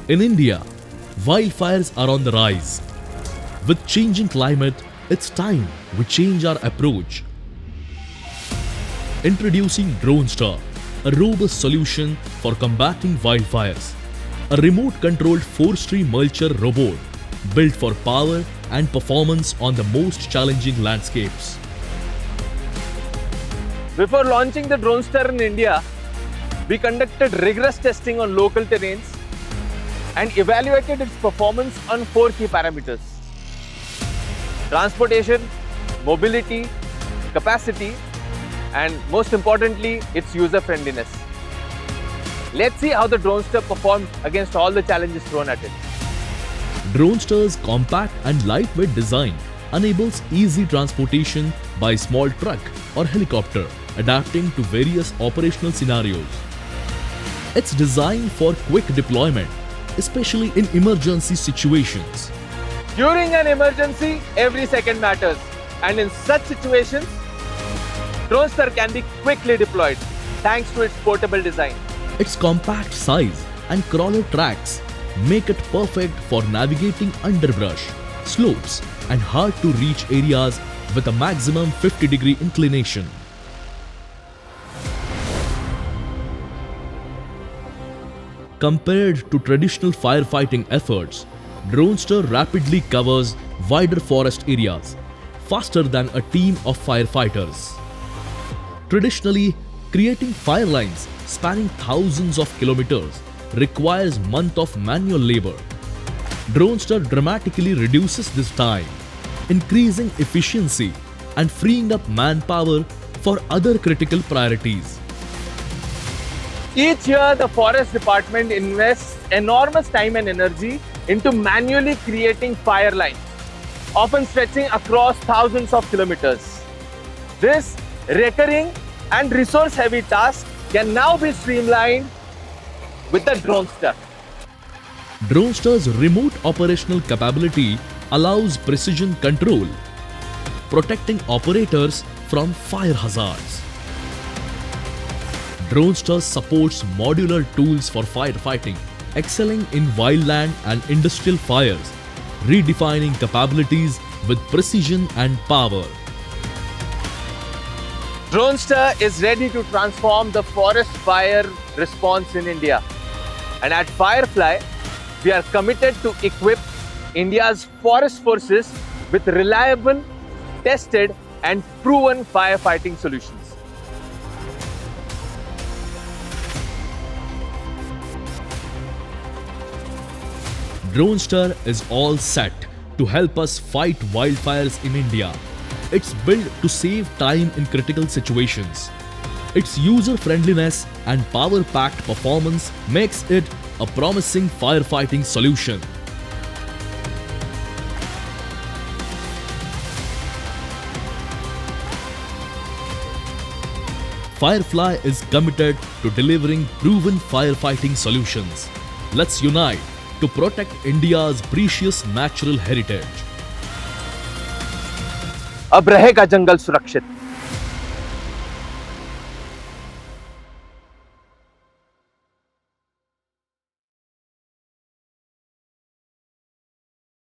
In India, wildfires are on the rise. With changing climate, it's time we change our approach. Introducing Dronster, a robust solution for combating wildfires. A remote-controlled Forestry Mulcher robot built for power and performance on the most challenging landscapes. Before launching the Dronster in India, we conducted rigorous testing on local terrains and evaluated its performance on 4 key parameters: transportation, mobility, capacity, and most importantly, its user friendliness. Let's see how the Dronster performed against all the challenges thrown at it. Dronster's compact and lightweight design enables easy transportation by small truck or helicopter, adapting to various operational scenarios. It's designed for quick deployment, especially in emergency situations. During an emergency, every second matters, and in such situations, Dronster can be quickly deployed thanks to its portable design. Its compact size and crawler tracks make it perfect for navigating underbrush, slopes, and hard-to-reach areas with a maximum 50-degree inclination. Compared to traditional firefighting efforts, Dronster rapidly covers wider forest areas, faster than a team of firefighters. Traditionally, creating fire lines spanning thousands of kilometers requires months of manual labor. Dronster dramatically reduces this time, increasing efficiency and freeing up manpower for other critical priorities. Each year, the Forest Department invests enormous time and energy into manually creating fire lines, often stretching across thousands of kilometers. This recurring and resource-heavy task can now be streamlined with the Dronster. Dronster's remote operational capability allows precision control, protecting operators from fire hazards. Dronster supports modular tools for firefighting, excelling in wildland and industrial fires, redefining capabilities with precision and power. Dronster is ready to transform the forest fire response in India. And at Firefly, we are committed to equip India's forest forces with reliable, tested, and proven firefighting solutions. Dronster is all set to help us fight wildfires in India. It's built to save time in critical situations. Its user-friendliness and power-packed performance makes it a promising firefighting solution. Firefly is committed to delivering proven firefighting solutions. Let's unite to protect India's precious natural heritage. अब रहेगा जंगल सुरक्षित।